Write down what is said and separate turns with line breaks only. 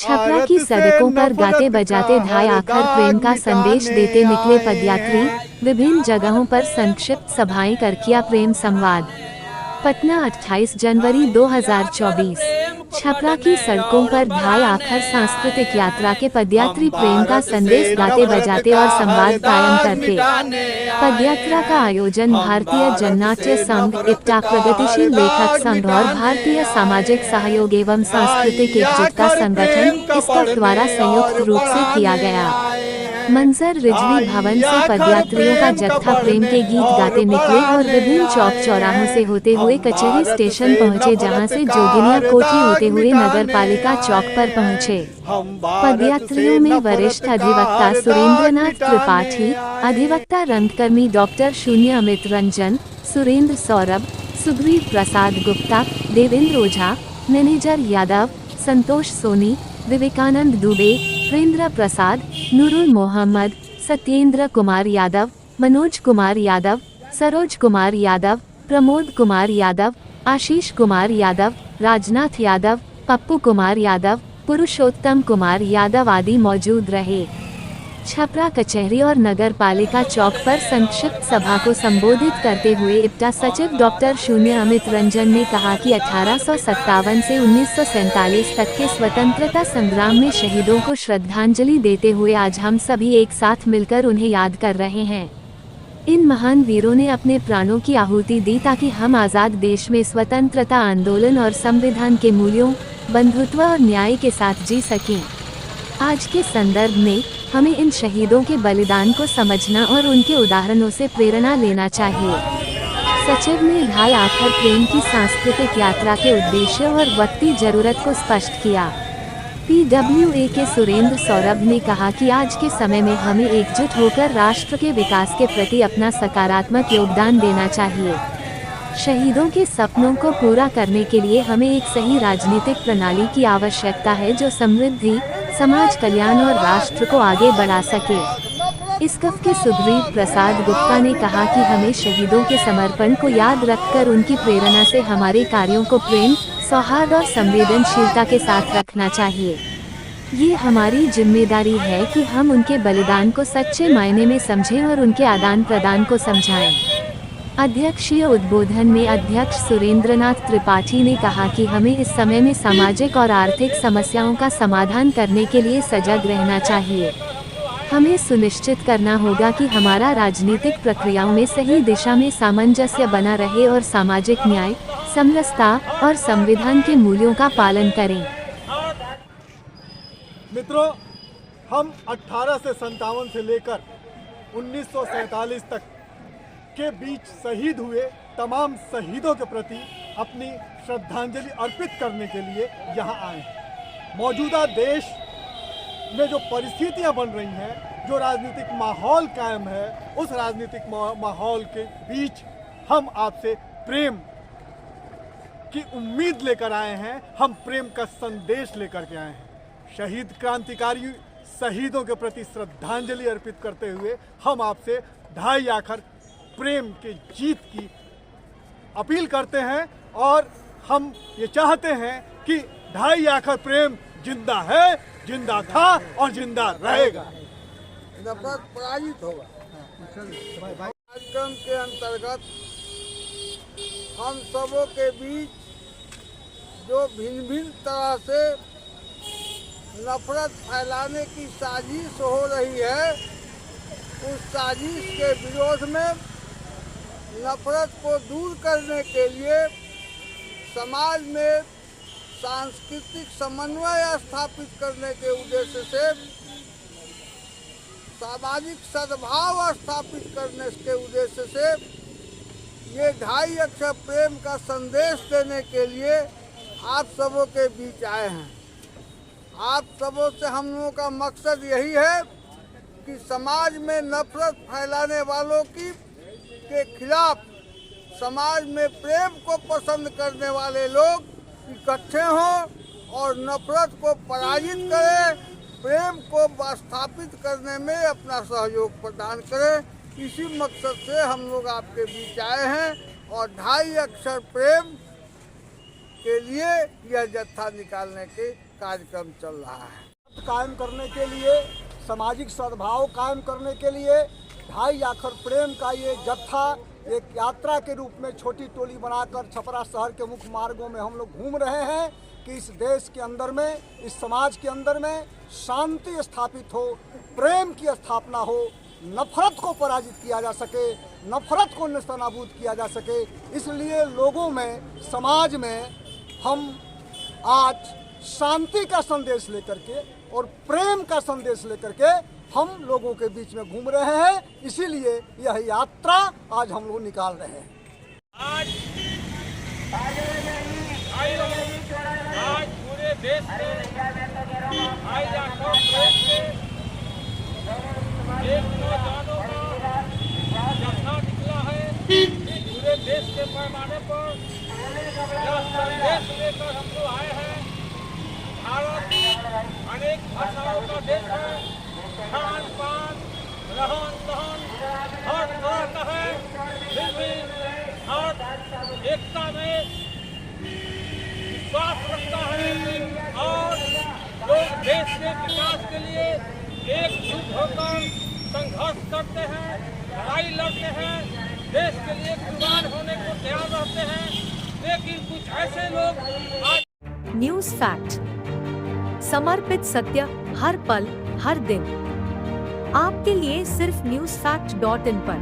छपरा की सड़कों पर गाते बजाते ढाई आखर प्रेम का संदेश देते निकले पदयात्री। विभिन्न जगहों पर संक्षिप्त सभाएं कर किया प्रेम संवाद। पटना 28 जनवरी 2024। छपरा की सड़कों पर ढाई आखर सांस्कृतिक यात्रा के पदयात्री प्रेम का संदेश गाते बजाते और संवाद कायम करते। पदयात्रा का आयोजन भारतीय जननाट्य संघ, इप्टा, प्रगतिशील लेखक संघ और भारतीय सामाजिक सहयोग एवं सांस्कृतिक एकजुटता संगठन इसका द्वारा संयुक्त रूप से किया गया। मंजर रिजवी भवन से पदयात्रियों का जत्था प्रेम के गीत गाते निकले और विभिन्न चौक चौराहों से होते हुए कचहरी स्टेशन पहुंचे, जहां से जोगिनिया कोठी होते हुए नगर पालिका चौक पर पहुंचे। पदयात्रियों में वरिष्ठ अधिवक्ता सुरेंद्रनाथ त्रिपाठी, अधिवक्ता रंगकर्मी डॉक्टर शून्य अमित रंजन, सुरेंद्र सौरभ, सुग्रीव प्रसाद गुप्ता, देवेंद्र ओझा, मैनेजर यादव, संतोष सोनी, विवेकानंद दुबे, प्रेंद्र प्रसाद, नूरुल मोहम्मद, सत्येंद्र कुमार यादव, मनोज कुमार यादव, सरोज कुमार यादव, प्रमोद कुमार यादव, आशीष कुमार यादव, राजनाथ यादव, पप्पू कुमार यादव, पुरुषोत्तम कुमार यादव आदि मौजूद रहे। छपरा कचहरी और नगर पालिका चौक पर संक्षिप्त सभा को संबोधित करते हुए इप्टा सचिव डॉक्टर शून्य अमित रंजन ने कहा कि 1857 से 1947 तक के स्वतंत्रता संग्राम में शहीदों को श्रद्धांजलि देते हुए आज हम सभी एक साथ मिलकर उन्हें याद कर रहे हैं। इन महान वीरों ने अपने प्राणों की आहुति दी ताकि हम आज़ाद देश में स्वतंत्रता आंदोलन और संविधान के मूल्यों, बंधुत्व और न्याय के साथ जी सकें। आज के संदर्भ में हमें इन शहीदों के बलिदान को समझना और उनके उदाहरणों से प्रेरणा लेना चाहिए। सचिव ने ढाई आखर प्रेम की सांस्कृतिक यात्रा के उद्देश्य और वक्ती जरूरत को स्पष्ट किया। PWA के सुरेंद्र सौरभ ने कहा कि आज के समय में हमें एकजुट होकर राष्ट्र के विकास के प्रति अपना सकारात्मक योगदान देना चाहिए। शहीदों के सपनों को पूरा करने के लिए हमें एक सही राजनीतिक प्रणाली की आवश्यकता है जो समृद्धि, समाज कल्याण और राष्ट्र को आगे बढ़ा सके। इसकफ के सुग्रीव प्रसाद गुप्ता ने कहा कि हमें शहीदों के समर्पण को याद रखकर उनकी प्रेरणा से हमारे कार्यों को प्रेम, सौहार्द और संवेदनशीलता के साथ रखना चाहिए। ये हमारी जिम्मेदारी है कि हम उनके बलिदान को सच्चे मायने में समझें और उनके आदान प्रदान को समझाएं। अध्यक्षीय उद्बोधन में अध्यक्ष सुरेंद्रनाथ त्रिपाठी ने कहा कि हमें इस समय में सामाजिक और आर्थिक समस्याओं का समाधान करने के लिए सजग रहना चाहिए। हमें सुनिश्चित करना होगा कि हमारा राजनीतिक प्रक्रियाओं में सही दिशा में सामंजस्य बना रहे और सामाजिक न्याय, समरसता और संविधान के मूल्यों का पालन करें।
मित्रों, हम 1857 से लेकर 1947 तक के बीच शहीद हुए तमाम शहीदों के प्रति अपनी श्रद्धांजलि अर्पित करने के लिए यहाँ आए हैं। मौजूदा देश में जो परिस्थितियाँ बन रही हैं, जो राजनीतिक माहौल कायम है, उस राजनीतिक माहौल के बीच हम आपसे प्रेम की उम्मीद लेकर आए हैं। हम प्रेम का संदेश लेकर के आए हैं। शहीद क्रांतिकारी शहीदों के प्रति श्रद्धांजलि अर्पित करते हुए हम आपसे ढाई आखर प्रेम के जीत की अपील करते हैं और हम ये चाहते हैं कि ढाई आखर प्रेम जिंदा है, जिंदा था और जिंदा रहेगा।
नफरत पराजित होगा। कार्यक्रम के अंतर्गत हम सबों के बीच जो भिन्न भिन्न तरह से नफरत फैलाने की साजिश हो रही है, उस साजिश के विरोध में नफरत को दूर करने के लिए समाज में सांस्कृतिक समन्वय स्थापित करने के उद्देश्य से, सामाजिक सद्भाव स्थापित करने के उद्देश्य से ये ढाई अक्षर प्रेम का संदेश देने के लिए आप सबों के बीच आए हैं। आप सबों से हम लोगों का मकसद यही है कि समाज में नफरत फैलाने वालों के खिलाफ समाज में प्रेम को पसंद करने वाले लोग इकट्ठे हों और नफरत को पराजित करें, प्रेम को स्थापित करने में अपना सहयोग प्रदान करें। इसी मकसद से हम लोग आपके बीच आए हैं और ढाई अक्षर प्रेम के लिए यह जत्था निकालने के कार्यक्रम चल रहा है।
कायम करने के लिए, सामाजिक सद्भाव कायम करने के लिए 2.5 आखर प्रेम का ये जत्था एक यात्रा के रूप में छोटी टोली बनाकर छपरा शहर के मुख्य मार्गों में हम लोग घूम रहे हैं कि इस देश के अंदर में, इस समाज के अंदर में शांति स्थापित हो, प्रेम की स्थापना हो, नफरत को पराजित किया जा सके, नफरत को नेस्तनाबूद किया जा सके। इसलिए लोगों में, समाज में हम आज शांति का संदेश लेकर के और प्रेम का संदेश लेकर के हम लोगों के बीच में घूम रहे हैं। इसीलिए यह यात्रा आज हम लोग निकाल रहे हैं।
आज पूरे देश में एक नौजवानों का जत्था निकला है। पूरे देश के पैमाने पर यह संदेश लेकर हम लोग आए हैं। भारत अनेक भाषाओं का देश है, खान पान, रहन सहन हर तरह का है, फिर भी भारत एकता में विश्वास रखता है और लोग देश के विकास के लिए एकजुट होकर संघर्ष करते हैं, लड़ाई लड़ते हैं, देश के लिए कुर्बान होने को तैयार रहते हैं। लेकिन कुछ ऐसे लोग आज
न्यूज फैक्ट, समर्पित सत्य हर पल हर दिन आपके लिए सिर्फ newsfact.in पर।